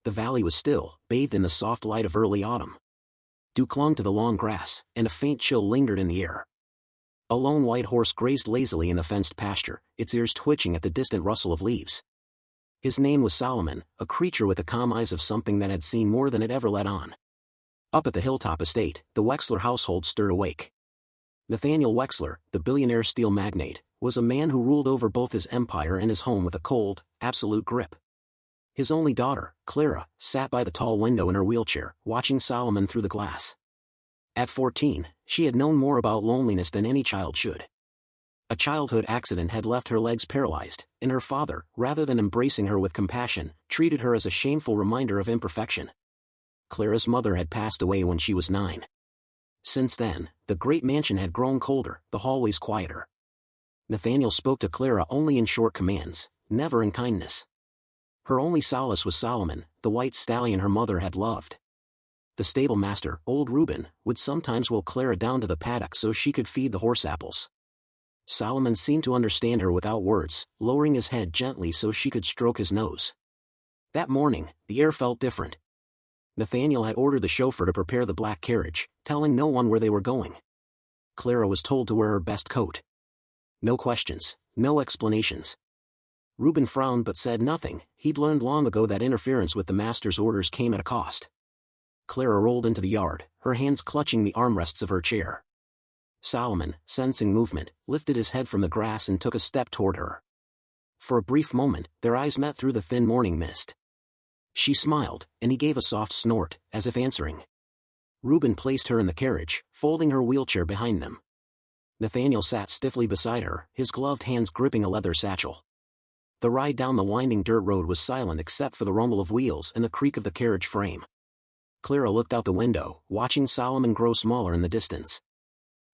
The valley was still, bathed in the soft light of early autumn. Dew clung to the long grass, and a faint chill lingered in the air. A lone white horse grazed lazily in the fenced pasture, its ears twitching at the distant rustle of leaves. His name was Solomon, a creature with the calm eyes of something that had seen more than it ever let on. Up at the hilltop estate, the Wexler household stirred awake. Nathaniel Wexler, the billionaire steel magnate, was a man who ruled over both his empire and his home with a cold, absolute grip. His only daughter, Clara, sat by the tall window in her wheelchair, watching Solomon through the glass. At 14, she had known more about loneliness than any child should. A childhood accident had left her legs paralyzed, and her father, rather than embracing her with compassion, treated her as a shameful reminder of imperfection. Clara's mother had passed away when she was 9. Since then, the great mansion had grown colder, the hallways quieter. Nathaniel spoke to Clara only in short commands, never in kindness. Her only solace was Solomon, the white stallion her mother had loved. The stable master, old Reuben, would sometimes wheel Clara down to the paddock so she could feed the horse apples. Solomon seemed to understand her without words, lowering his head gently so she could stroke his nose. That morning, the air felt different. Nathaniel had ordered the chauffeur to prepare the black carriage, telling no one where they were going. Clara was told to wear her best coat. No questions, no explanations. Reuben frowned but said nothing. He'd learned long ago that interference with the master's orders came at a cost. Clara rolled into the yard, her hands clutching the armrests of her chair. Solomon, sensing movement, lifted his head from the grass and took a step toward her. For a brief moment, their eyes met through the thin morning mist. She smiled, and he gave a soft snort, as if answering. Reuben placed her in the carriage, folding her wheelchair behind them. Nathaniel sat stiffly beside her, his gloved hands gripping a leather satchel. The ride down the winding dirt road was silent except for the rumble of wheels and the creak of the carriage frame. Clara looked out the window, watching Solomon grow smaller in the distance.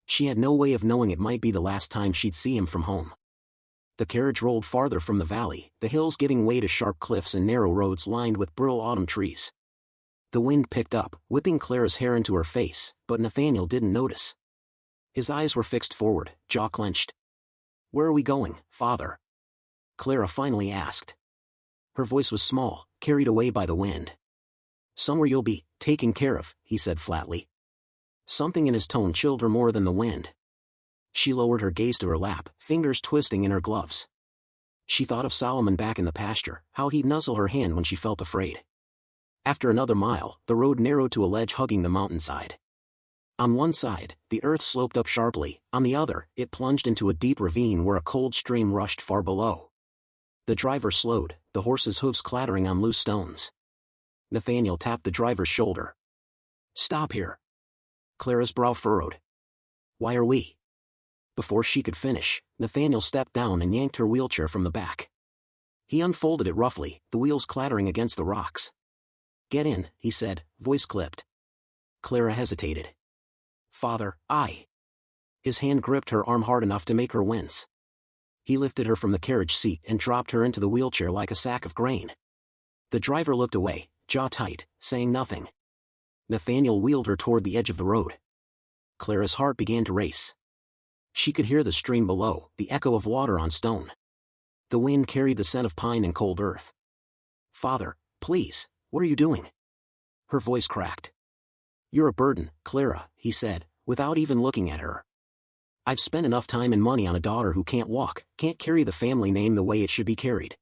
She had no way of knowing it might be the last time she'd see him from home. The carriage rolled farther from the valley, the hills giving way to sharp cliffs and narrow roads lined with brittle autumn trees. The wind picked up, whipping Clara's hair into her face, but Nathaniel didn't notice. His eyes were fixed forward, jaw clenched. "Where are we going, father?" Clara finally asked. Her voice was small, carried away by the wind. "Somewhere you'll be taken care of," he said flatly. Something in his tone chilled her more than the wind. She lowered her gaze to her lap, fingers twisting in her gloves. She thought of Solomon back in the pasture, how he'd nuzzle her hand when she felt afraid. After another mile, the road narrowed to a ledge hugging the mountainside. On one side, the earth sloped up sharply, on the other, it plunged into a deep ravine where a cold stream rushed far below. The driver slowed, the horse's hooves clattering on loose stones. Nathaniel tapped the driver's shoulder. "Stop here." Clara's brow furrowed. "Why are we?" Before she could finish, Nathaniel stepped down and yanked her wheelchair from the back. He unfolded it roughly, the wheels clattering against the rocks. "Get in," he said, voice clipped. Clara hesitated. "Father, I..." His hand gripped her arm hard enough to make her wince. He lifted her from the carriage seat and dropped her into the wheelchair like a sack of grain. The driver looked away, jaw tight, saying nothing. Nathaniel wheeled her toward the edge of the road. Clara's heart began to race. She could hear the stream below, the echo of water on stone. The wind carried the scent of pine and cold earth. "Father, please, what are you doing?" Her voice cracked. "You're a burden, Clara," he said, without even looking at her. "I've spent enough time and money on a daughter who can't walk, can't carry the family name the way it should be carried.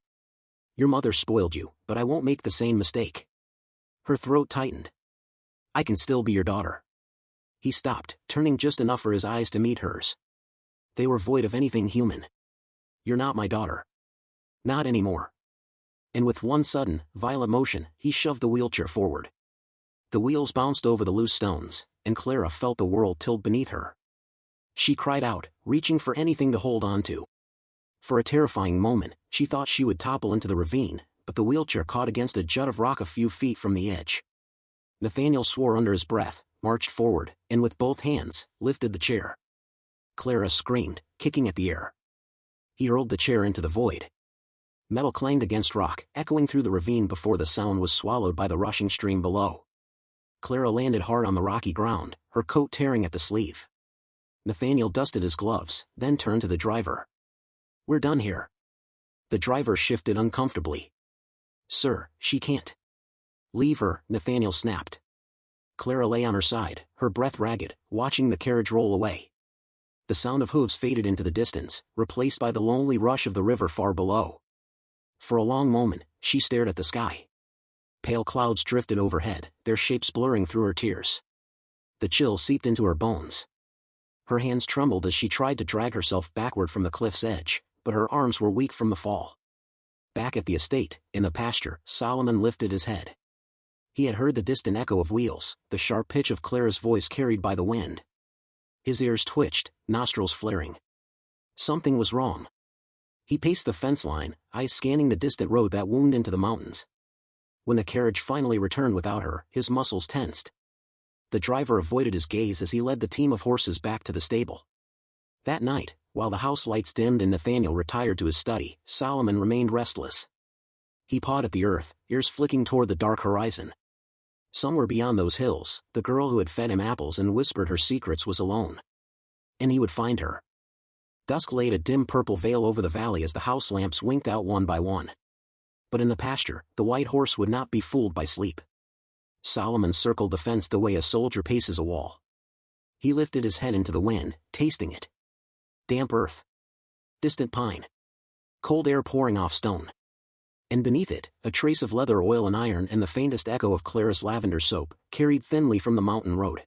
Your mother spoiled you, but I won't make the same mistake." Her throat tightened. "I can still be your daughter." He stopped, turning just enough for his eyes to meet hers. They were void of anything human. "You're not my daughter. Not anymore." And with one sudden, violent motion, he shoved the wheelchair forward. The wheels bounced over the loose stones, and Clara felt the world tilt beneath her. She cried out, reaching for anything to hold on to. For a terrifying moment, she thought she would topple into the ravine, but the wheelchair caught against a jut of rock a few feet from the edge. Nathaniel swore under his breath, marched forward, and with both hands, lifted the chair. Clara screamed, kicking at the air. He hurled the chair into the void. Metal clanged against rock, echoing through the ravine before the sound was swallowed by the rushing stream below. Clara landed hard on the rocky ground, her coat tearing at the sleeve. Nathaniel dusted his gloves, then turned to the driver. "We're done here." The driver shifted uncomfortably. "Sir, she can't." Leave her, Nathaniel snapped. Clara lay on her side, her breath ragged, watching the carriage roll away. The sound of hooves faded into the distance, replaced by the lonely rush of the river far below. For a long moment, she stared at the sky. Pale clouds drifted overhead, their shapes blurring through her tears. The chill seeped into her bones. Her hands trembled as she tried to drag herself backward from the cliff's edge, but her arms were weak from the fall. Back at the estate, in the pasture, Solomon lifted his head. He had heard the distant echo of wheels, the sharp pitch of Clara's voice carried by the wind. His ears twitched, nostrils flaring. Something was wrong. He paced the fence line, eyes scanning the distant road that wound into the mountains. When the carriage finally returned without her, his muscles tensed. The driver avoided his gaze as he led the team of horses back to the stable. That night, while the house lights dimmed and Nathaniel retired to his study, Solomon remained restless. He pawed at the earth, ears flicking toward the dark horizon. Somewhere beyond those hills, the girl who had fed him apples and whispered her secrets was alone. And he would find her. Dusk laid a dim purple veil over the valley as the house lamps winked out one by one. But in the pasture, the white horse would not be fooled by sleep. Solomon circled the fence the way a soldier paces a wall. He lifted his head into the wind, tasting it. Damp earth. Distant pine. Cold air pouring off stone. And beneath it, a trace of leather oil and iron and the faintest echo of Clara's lavender soap, carried thinly from the mountain road.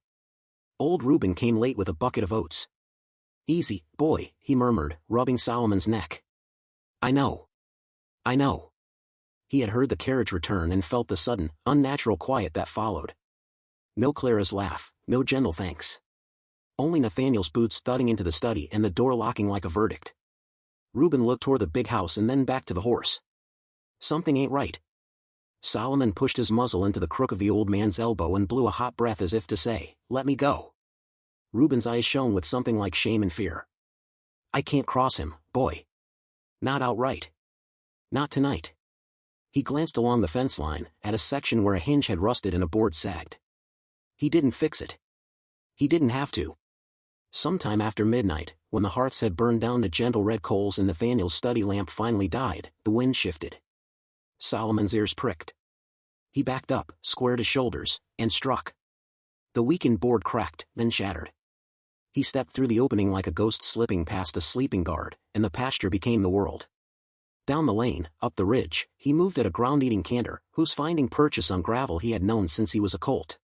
Old Reuben came late with a bucket of oats. "Easy, boy," he murmured, rubbing Solomon's neck. "I know. I know." He had heard the carriage return and felt the sudden, unnatural quiet that followed. No Clara's laugh, no gentle thanks. Only Nathaniel's boots thudding into the study and the door locking like a verdict. Reuben looked toward the big house and then back to the horse. "Something ain't right." Solomon pushed his muzzle into the crook of the old man's elbow and blew a hot breath as if to say, "Let me go." Reuben's eyes shone with something like shame and fear. "I can't cross him, boy. Not outright. Not tonight." He glanced along the fence line, at a section where a hinge had rusted and a board sagged. He didn't fix it. He didn't have to. Sometime after midnight, when the hearths had burned down to gentle red coals and Nathaniel's study lamp finally died, the wind shifted. Solomon's ears pricked. He backed up, squared his shoulders, and struck. The weakened board cracked, then shattered. He stepped through the opening like a ghost slipping past a sleeping guard, and the pasture became the world. Down the lane, up the ridge, he moved at a ground-eating canter, whose finding purchase on gravel he had known since he was a colt.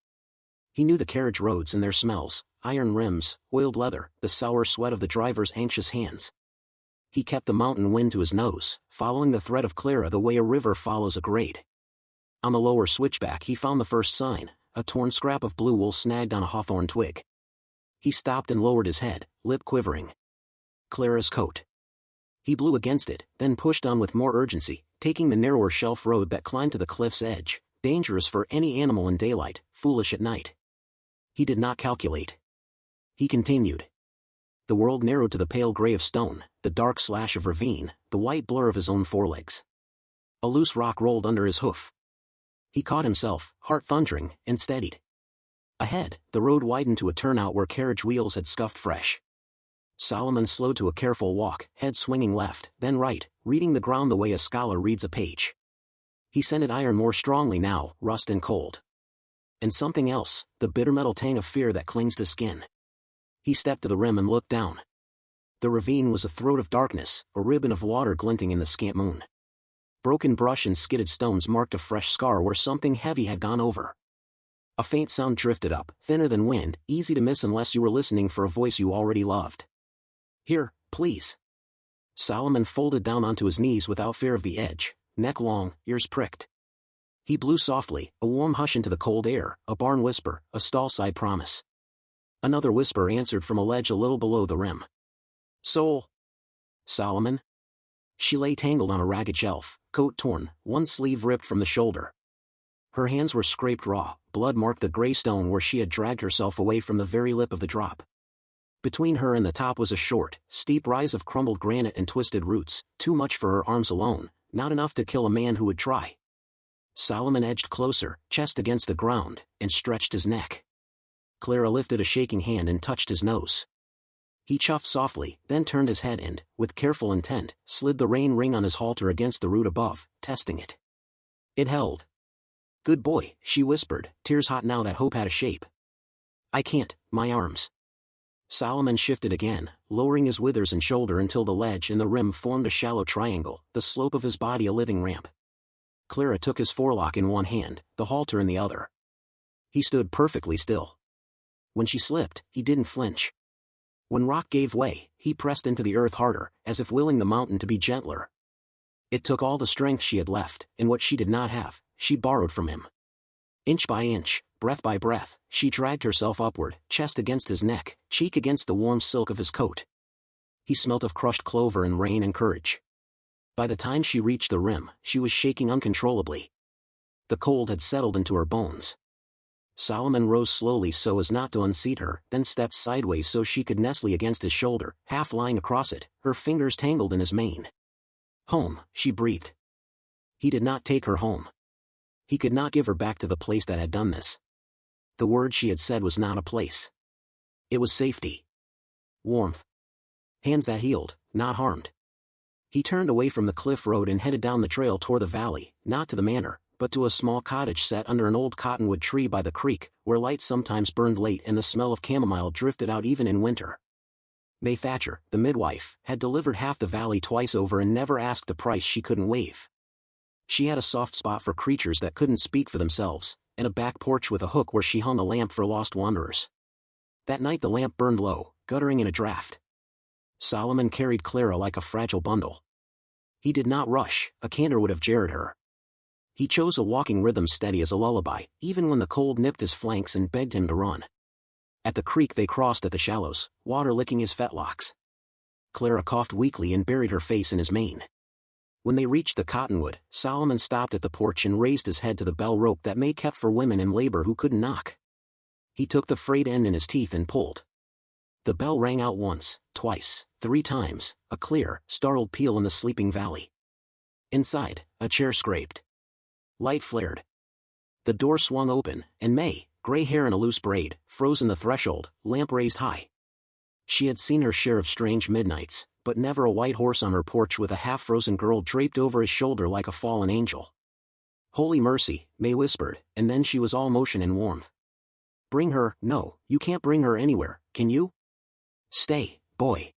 He knew the carriage roads and their smells, iron rims, oiled leather, the sour sweat of the driver's anxious hands. He kept the mountain wind to his nose, following the thread of Clara the way a river follows a grade. On the lower switchback he found the first sign, a torn scrap of blue wool snagged on a hawthorn twig. He stopped and lowered his head, lip quivering. Clara's coat. He blew against it, then pushed on with more urgency, taking the narrower shelf road that climbed to the cliff's edge, dangerous for any animal in daylight, foolish at night. He did not calculate. He continued. The world narrowed to the pale gray of stone, the dark slash of ravine, the white blur of his own forelegs. A loose rock rolled under his hoof. He caught himself, heart thundering, and steadied. Ahead, the road widened to a turnout where carriage wheels had scuffed fresh. Solomon slowed to a careful walk, head swinging left, then right, reading the ground the way a scholar reads a page. He scented iron more strongly now, rust and cold. And something else, the bitter metal tang of fear that clings to skin. He stepped to the rim and looked down. The ravine was a throat of darkness, a ribbon of water glinting in the scant moon. Broken brush and skidded stones marked a fresh scar where something heavy had gone over. A faint sound drifted up, thinner than wind, easy to miss unless you were listening for a voice you already loved. "Here, please." Solomon folded down onto his knees without fear of the edge, neck long, ears pricked. He blew softly, a warm hush into the cold air, a barn whisper, a stall-side promise. Another whisper answered from a ledge a little below the rim. "Soul." "Solomon?" She lay tangled on a ragged shelf, coat torn, one sleeve ripped from the shoulder. Her hands were scraped raw, blood marked the gray stone where she had dragged herself away from the very lip of the drop. Between her and the top was a short, steep rise of crumbled granite and twisted roots, too much for her arms alone, not enough to kill a man who would try. Solomon edged closer, chest against the ground, and stretched his neck. Clara lifted a shaking hand and touched his nose. He chuffed softly, then turned his head and, with careful intent, slid the rein ring on his halter against the root above, testing it. It held. Good boy, she whispered, tears hot now that hope had a shape. I can't, my arms. Solomon shifted again, lowering his withers and shoulder until the ledge and the rim formed a shallow triangle, the slope of his body a living ramp. Clara took his forelock in one hand, the halter in the other. He stood perfectly still. When she slipped, he didn't flinch. When rock gave way, he pressed into the earth harder, as if willing the mountain to be gentler. It took all the strength she had left, and what she did not have, she borrowed from him. Inch by inch, breath by breath, she dragged herself upward, chest against his neck, cheek against the warm silk of his coat. He smelt of crushed clover and rain and courage. By the time she reached the rim, she was shaking uncontrollably. The cold had settled into her bones. Solomon rose slowly so as not to unseat her, then stepped sideways so she could nestle against his shoulder, half lying across it, her fingers tangled in his mane. Home, she breathed. He did not take her home. He could not give her back to the place that had done this. The word she had said was not a place. It was safety. Warmth. Hands that healed, not harmed. He turned away from the cliff road and headed down the trail toward the valley, not to the manor, but to a small cottage set under an old cottonwood tree by the creek, where lights sometimes burned late and the smell of chamomile drifted out even in winter. May Thatcher, the midwife, had delivered half the valley twice over and never asked a price she couldn't waive. She had a soft spot for creatures that couldn't speak for themselves, and a back porch with a hook where she hung a lamp for lost wanderers. That night the lamp burned low, guttering in a draft. Solomon carried Clara like a fragile bundle. He did not rush, a canter would have jarred her. He chose a walking rhythm steady as a lullaby, even when the cold nipped his flanks and begged him to run. At the creek they crossed at the shallows, water licking his fetlocks. Clara coughed weakly and buried her face in his mane. When they reached the cottonwood, Solomon stopped at the porch and raised his head to the bell rope that May kept for women in labor who couldn't knock. He took the frayed end in his teeth and pulled. The bell rang out once, twice, 3 times, a clear, startled peal in the sleeping valley. Inside, a chair scraped. Light flared. The door swung open, and May, gray hair in a loose braid, froze in the threshold, lamp raised high. She had seen her share of strange midnights, but never a white horse on her porch with a half-frozen girl draped over his shoulder like a fallen angel. Holy mercy, May whispered, and then she was all motion and warmth. Bring her, no, you can't bring her anywhere, can you? Stay, boy.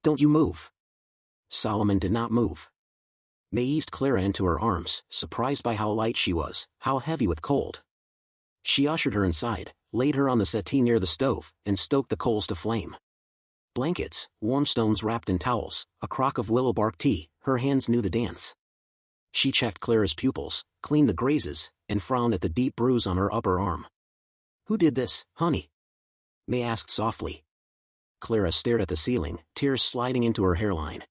Don't you move. Solomon did not move. May eased Clara into her arms, surprised by how light she was, how heavy with cold. She ushered her inside, laid her on the settee near the stove, and stoked the coals to flame. Blankets, warm stones wrapped in towels, a crock of willow bark tea, her hands knew the dance. She checked Clara's pupils, cleaned the grazes, and frowned at the deep bruise on her upper arm. Who did this, honey? May asked softly. Clara stared at the ceiling, tears sliding into her hairline.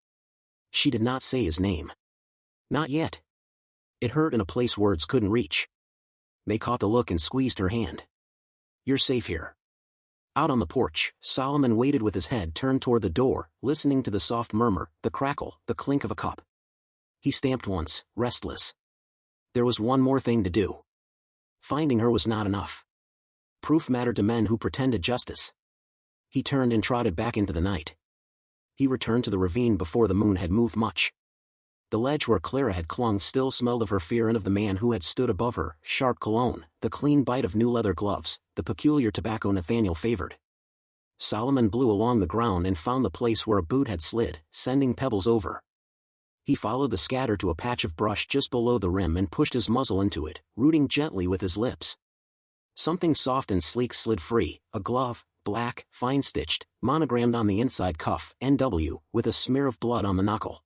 She did not say his name. Not yet. It hurt in a place words couldn't reach. May caught the look and squeezed her hand. You're safe here. Out on the porch, Solomon waited with his head turned toward the door, listening to the soft murmur, the crackle, the clink of a cup. He stamped once, restless. There was one more thing to do. Finding her was not enough. Proof mattered to men who pretended justice. He turned and trotted back into the night. He returned to the ravine before the moon had moved much. The ledge where Clara had clung still smelled of her fear and of the man who had stood above her, sharp cologne, the clean bite of new leather gloves, the peculiar tobacco Nathaniel favored. Solomon blew along the ground and found the place where a boot had slid, sending pebbles over. He followed the scatter to a patch of brush just below the rim and pushed his muzzle into it, rooting gently with his lips. Something soft and sleek slid free, a glove, black, fine-stitched, monogrammed on the inside cuff, NW, with a smear of blood on the knuckle.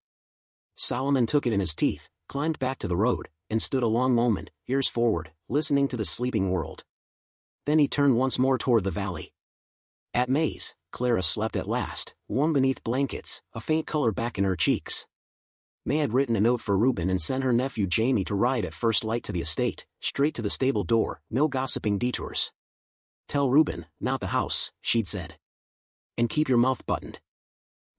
Solomon took it in his teeth, climbed back to the road, and stood a long moment, ears forward, listening to the sleeping world. Then he turned once more toward the valley. At May's, Clara slept at last, warm beneath blankets, a faint color back in her cheeks. May had written a note for Reuben and sent her nephew Jamie to ride at first light to the estate, straight to the stable door, no gossiping detours. Tell Reuben, not the house, she'd said. And keep your mouth buttoned.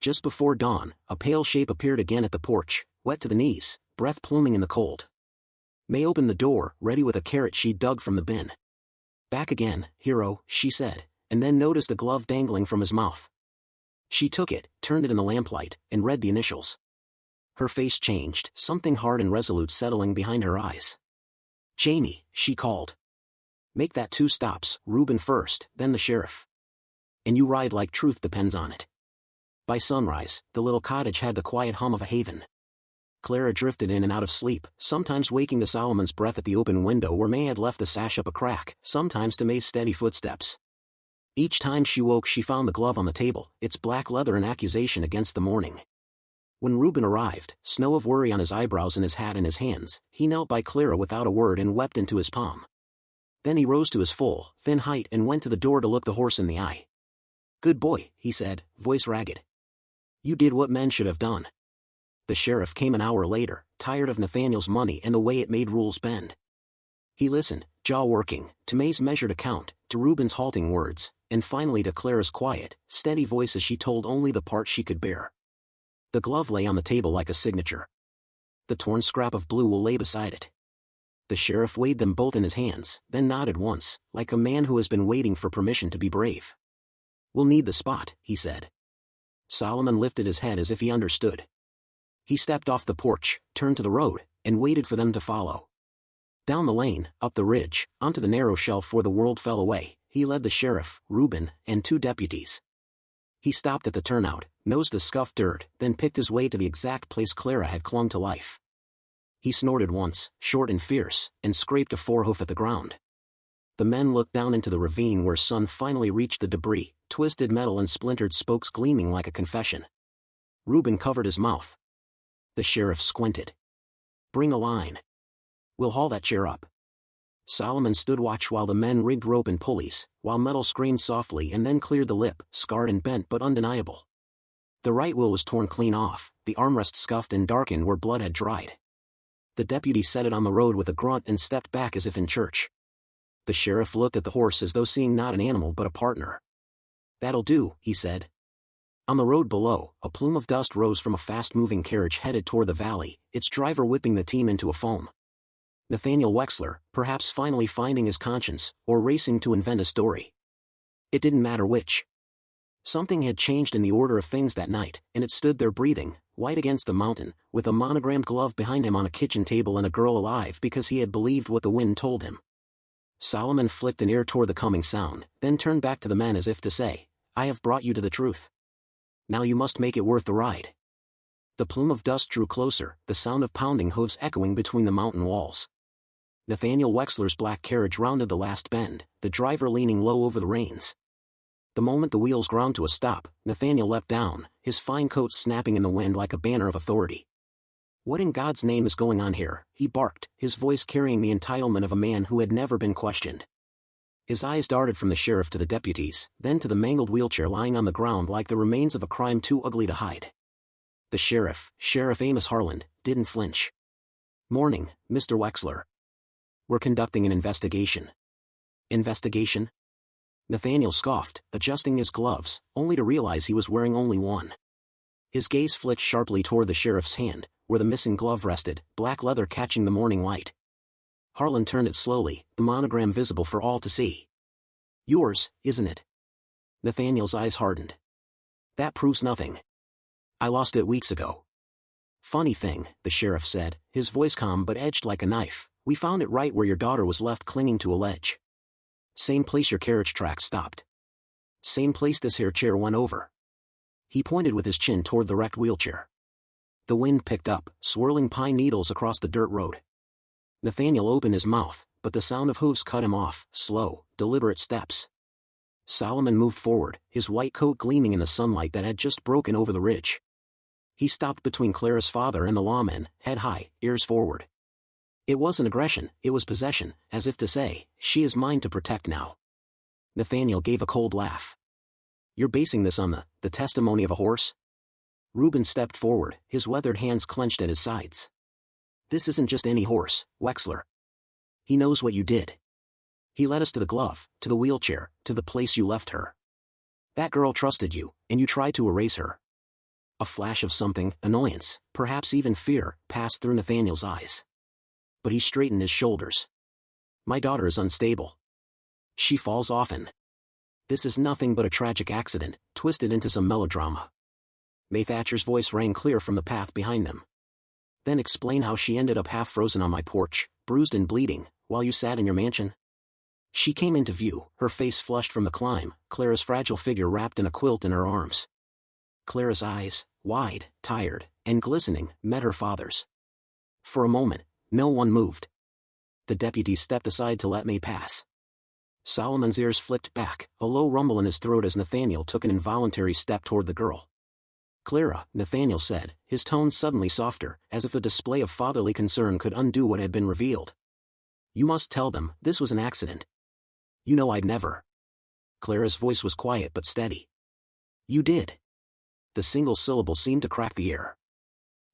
Just before dawn, a pale shape appeared again at the porch, wet to the knees, breath pluming in the cold. May opened the door, ready with a carrot she'd dug from the bin. Back again, hero, she said, and then noticed a glove dangling from his mouth. She took it, turned it in the lamplight, and read the initials. Her face changed, something hard and resolute settling behind her eyes. Jamie, she called. Make that 2 stops, Reuben first, then the sheriff. And you ride like truth depends on it. By sunrise, the little cottage had the quiet hum of a haven. Clara drifted in and out of sleep, sometimes waking to Solomon's breath at the open window where May had left the sash up a crack, sometimes to May's steady footsteps. Each time she woke she found the glove on the table, its black leather an accusation against the morning. When Reuben arrived, snow of worry on his eyebrows and his hat in his hands, he knelt by Clara without a word and wept into his palm. Then he rose to his full, thin height and went to the door to look the horse in the eye. "Good boy," he said, voice ragged. "You did what men should have done." The sheriff came an hour later, tired of Nathaniel's money and the way it made rules bend. He listened, jaw working, to May's measured account, to Reuben's halting words, and finally to Clara's quiet, steady voice as she told only the part she could bear. The glove lay on the table like a signature. The torn scrap of blue wool lay beside it. The sheriff weighed them both in his hands, then nodded once, like a man who has been waiting for permission to be brave. "We'll need the spot," he said. Solomon lifted his head as if he understood. He stepped off the porch, turned to the road, and waited for them to follow. Down the lane, up the ridge, onto the narrow shelf where the world fell away, he led the sheriff, Reuben, and 2 deputies. He stopped at the turnout, nosed the scuffed dirt, then picked his way to the exact place Clara had clung to life. He snorted once, short and fierce, and scraped a forehoof at the ground. The men looked down into the ravine where sun finally reached the debris, twisted metal and splintered spokes gleaming like a confession. Reuben covered his mouth. The sheriff squinted. "Bring a line. We'll haul that chair up." Solomon stood watch while the men rigged rope and pulleys, while metal screamed softly and then cleared the lip, scarred and bent but undeniable. The right wheel was torn clean off, the armrest scuffed and darkened where blood had dried. The deputy set it on the road with a grunt and stepped back as if in church. The sheriff looked at the horse as though seeing not an animal but a partner. "That'll do," he said. On the road below, a plume of dust rose from a fast-moving carriage headed toward the valley, its driver whipping the team into a foam. Nathaniel Wexler, perhaps finally finding his conscience, or racing to invent a story. It didn't matter which. Something had changed in the order of things that night, and it stood there breathing, white against the mountain, with a monogrammed glove behind him on a kitchen table and a girl alive because he had believed what the wind told him. Solomon flicked an ear toward the coming sound, then turned back to the men as if to say, "I have brought you to the truth. Now you must make it worth the ride." The plume of dust drew closer, the sound of pounding hooves echoing between the mountain walls. Nathaniel Wexler's black carriage rounded the last bend, the driver leaning low over the reins. The moment the wheels ground to a stop, Nathaniel leapt down, his fine coat snapping in the wind like a banner of authority. "What in God's name is going on here?" he barked, his voice carrying the entitlement of a man who had never been questioned. His eyes darted from the sheriff to the deputies, then to the mangled wheelchair lying on the ground like the remains of a crime too ugly to hide. The sheriff, Sheriff Amos Harland, didn't flinch. "Morning, Mr. Wexler. We're conducting an investigation." "Investigation?" Nathaniel scoffed, adjusting his gloves, only to realize he was wearing only one. His gaze flicked sharply toward the sheriff's hand, where the missing glove rested, black leather catching the morning light. Harlan turned it slowly, the monogram visible for all to see. "Yours, isn't it?" Nathaniel's eyes hardened. "That proves nothing. I lost it weeks ago." "Funny thing," the sheriff said, his voice calm but edged like a knife, "we found it right where your daughter was left clinging to a ledge. Same place your carriage tracks stopped. Same place this here chair went over." He pointed with his chin toward the wrecked wheelchair. The wind picked up, swirling pine needles across the dirt road. Nathaniel opened his mouth, but the sound of hooves cut him off, slow, deliberate steps. Solomon moved forward, his white coat gleaming in the sunlight that had just broken over the ridge. He stopped between Clara's father and the lawman, head high, ears forward. It wasn't aggression, it was possession, as if to say, "She is mine to protect now." Nathaniel gave a cold laugh. "You're basing this on the testimony of a horse?" Reuben stepped forward, his weathered hands clenched at his sides. "This isn't just any horse, Wexler. He knows what you did. He led us to the glove, to the wheelchair, to the place you left her. That girl trusted you, and you tried to erase her." A flash of something, annoyance, perhaps even fear, passed through Nathaniel's eyes. But he straightened his shoulders. "My daughter is unstable. She falls often. This is nothing but a tragic accident, twisted into some melodrama." May Thatcher's voice rang clear from the path behind them. "Then explain how she ended up half frozen on my porch, bruised and bleeding, while you sat in your mansion?" She came into view, her face flushed from the climb, Clara's fragile figure wrapped in a quilt in her arms. Clara's eyes, wide, tired, and glistening, met her father's. For a moment, no one moved. The deputy stepped aside to let May pass. Solomon's ears flicked back, a low rumble in his throat as Nathaniel took an involuntary step toward the girl. "Clara," Nathaniel said, his tone suddenly softer, as if a display of fatherly concern could undo what had been revealed. "You must tell them this was an accident. You know I'd never." Clara's voice was quiet but steady. "You did." The single syllable seemed to crack the air.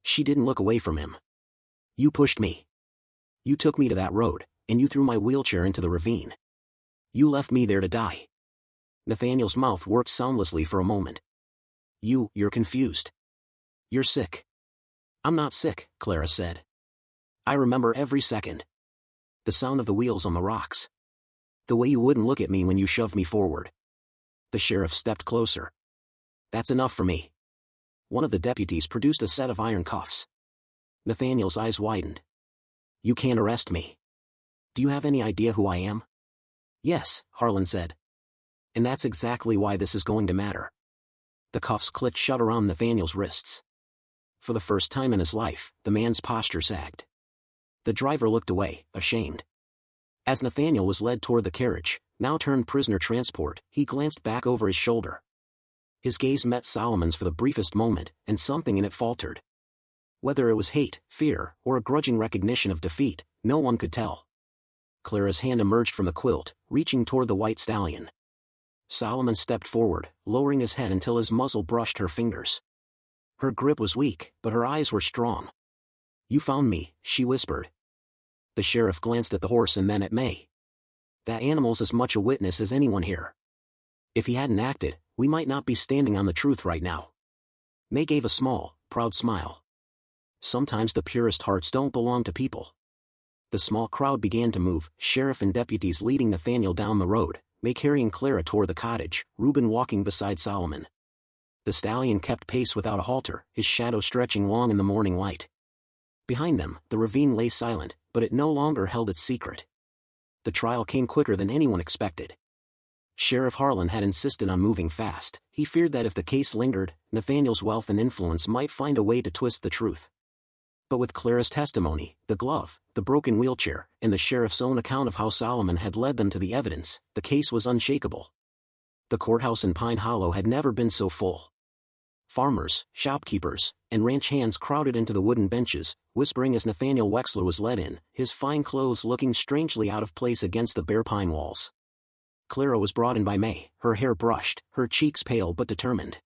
She didn't look away from him. "You pushed me. You took me to that road, and you threw my wheelchair into the ravine. You left me there to die." Nathaniel's mouth worked soundlessly for a moment. You're confused. You're sick." "I'm not sick," Clara said. "I remember every second. The sound of the wheels on the rocks. The way you wouldn't look at me when you shoved me forward." The sheriff stepped closer. "That's enough for me." One of the deputies produced a set of iron cuffs. Nathaniel's eyes widened. "You can't arrest me. Do you have any idea who I am?" "Yes," Harlan said. "And that's exactly why this is going to matter." The cuffs clicked shut around Nathaniel's wrists. For the first time in his life, the man's posture sagged. The driver looked away, ashamed. As Nathaniel was led toward the carriage, now turned prisoner transport, he glanced back over his shoulder. His gaze met Solomon's for the briefest moment, and something in it faltered. Whether it was hate, fear, or a grudging recognition of defeat, no one could tell. Clara's hand emerged from the quilt, reaching toward the white stallion. Solomon stepped forward, lowering his head until his muzzle brushed her fingers. Her grip was weak, but her eyes were strong. "You found me," she whispered. The sheriff glanced at the horse and then at May. "That animal's as much a witness as anyone here. If he hadn't acted, we might not be standing on the truth right now." May gave a small, proud smile. Sometimes the purest hearts don't belong to people. The small crowd began to move, sheriff and deputies leading Nathaniel down the road, May carrying Clara toward the cottage, Reuben walking beside Solomon. The stallion kept pace without a halter, his shadow stretching long in the morning light. Behind them, the ravine lay silent, but it no longer held its secret. The trial came quicker than anyone expected. Sheriff Harlan had insisted on moving fast. He feared that if the case lingered, Nathaniel's wealth and influence might find a way to twist the truth. But with Clara's testimony, the glove, the broken wheelchair, and the sheriff's own account of how Solomon had led them to the evidence, the case was unshakable. The courthouse in Pine Hollow had never been so full. Farmers, shopkeepers, and ranch hands crowded into the wooden benches, whispering as Nathaniel Wexler was led in, his fine clothes looking strangely out of place against the bare pine walls. Clara was brought in by May, her hair brushed, her cheeks pale but determined.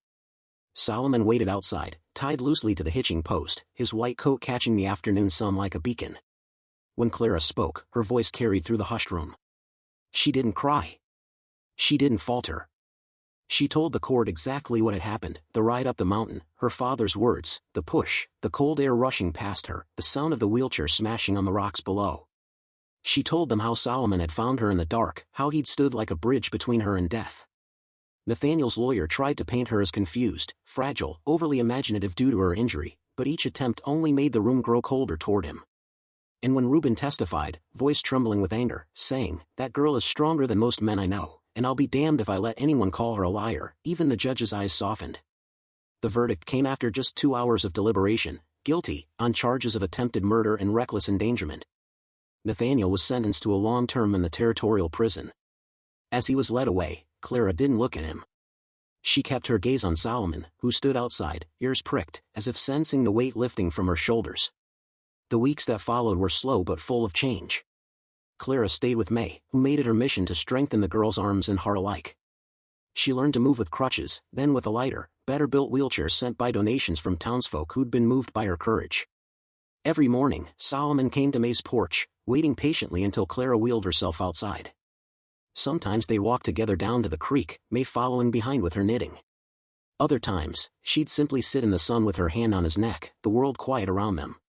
Solomon waited outside, tied loosely to the hitching post, his white coat catching the afternoon sun like a beacon. When Clara spoke, her voice carried through the hushed room. She didn't cry. She didn't falter. She told the court exactly what had happened, the ride up the mountain, her father's words, the push, the cold air rushing past her, the sound of the wheelchair smashing on the rocks below. She told them how Solomon had found her in the dark, how he'd stood like a bridge between her and death. Nathaniel's lawyer tried to paint her as confused, fragile, overly imaginative due to her injury, but each attempt only made the room grow colder toward him. And when Reuben testified, voice trembling with anger, saying, "That girl is stronger than most men I know, and I'll be damned if I let anyone call her a liar," even the judge's eyes softened. The verdict came after just 2 hours of deliberation, guilty, on charges of attempted murder and reckless endangerment. Nathaniel was sentenced to a long term in the territorial prison. As he was led away, Clara didn't look at him. She kept her gaze on Solomon, who stood outside, ears pricked, as if sensing the weight lifting from her shoulders. The weeks that followed were slow but full of change. Clara stayed with May, who made it her mission to strengthen the girl's arms and heart alike. She learned to move with crutches, then with a lighter, better-built wheelchair sent by donations from townsfolk who'd been moved by her courage. Every morning, Solomon came to May's porch, waiting patiently until Clara wheeled herself outside. Sometimes they walked together down to the creek, May following behind with her knitting. Other times, she'd simply sit in the sun with her hand on his neck, the world quiet around them.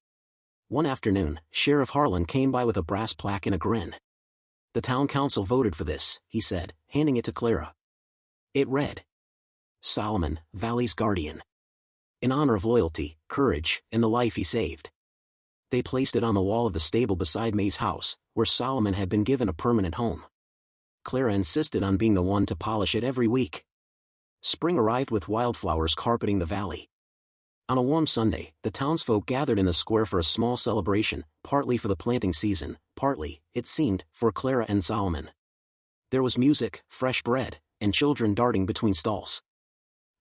One afternoon, Sheriff Harlan came by with a brass plaque and a grin. "The town council voted for this," he said, handing it to Clara. It read, "Solomon, Valley's Guardian. In honor of loyalty, courage, and the life he saved." They placed it on the wall of the stable beside May's house, where Solomon had been given a permanent home. Clara insisted on being the one to polish it every week. Spring arrived with wildflowers carpeting the valley. On a warm Sunday, the townsfolk gathered in the square for a small celebration, partly for the planting season, partly, it seemed, for Clara and Solomon. There was music, fresh bread, and children darting between stalls.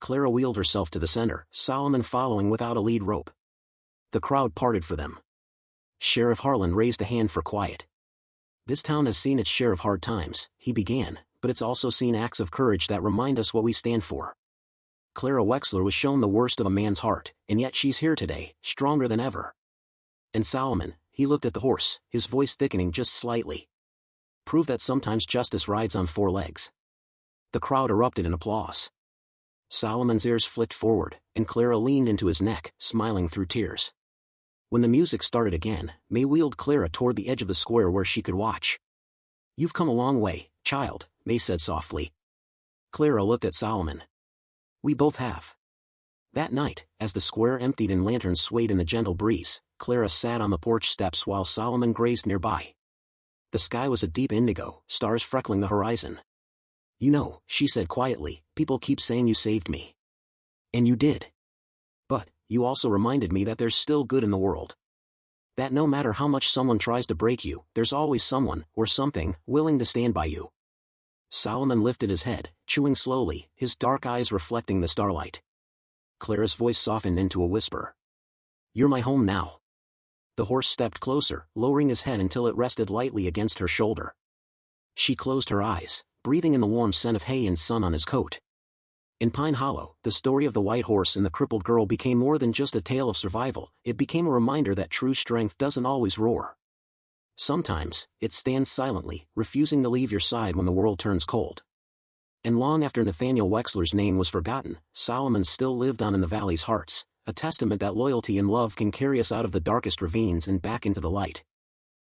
Clara wheeled herself to the center, Solomon following without a lead rope. The crowd parted for them. Sheriff Harlan raised a hand for quiet. This town has seen its share of hard times, he began, but it's also seen acts of courage that remind us what we stand for. Clara Wexler was shown the worst of a man's heart, and yet she's here today, stronger than ever. And Solomon, he looked at the horse, his voice thickening just slightly. Prove that sometimes justice rides on four legs. The crowd erupted in applause. Solomon's ears flicked forward, and Clara leaned into his neck, smiling through tears. When the music started again, May wheeled Clara toward the edge of the square where she could watch. "You've come a long way, child," May said softly. Clara looked at Solomon. "We both have." That night, as the square emptied and lanterns swayed in the gentle breeze, Clara sat on the porch steps while Solomon grazed nearby. The sky was a deep indigo, stars freckling the horizon. "You know," she said quietly, "people keep saying you saved me. And you did. But, you also reminded me that there's still good in the world. That no matter how much someone tries to break you, there's always someone, or something, willing to stand by you." Solomon lifted his head, chewing slowly, his dark eyes reflecting the starlight. Clara's voice softened into a whisper. "You're my home now." The horse stepped closer, lowering his head until it rested lightly against her shoulder. She closed her eyes, breathing in the warm scent of hay and sun on his coat. In Pine Hollow, the story of the white horse and the crippled girl became more than just a tale of survival, it became a reminder that true strength doesn't always roar. Sometimes, it stands silently, refusing to leave your side when the world turns cold. And long after Nathaniel Wexler's name was forgotten, Solomon still lived on in the valley's hearts, a testament that loyalty and love can carry us out of the darkest ravines and back into the light.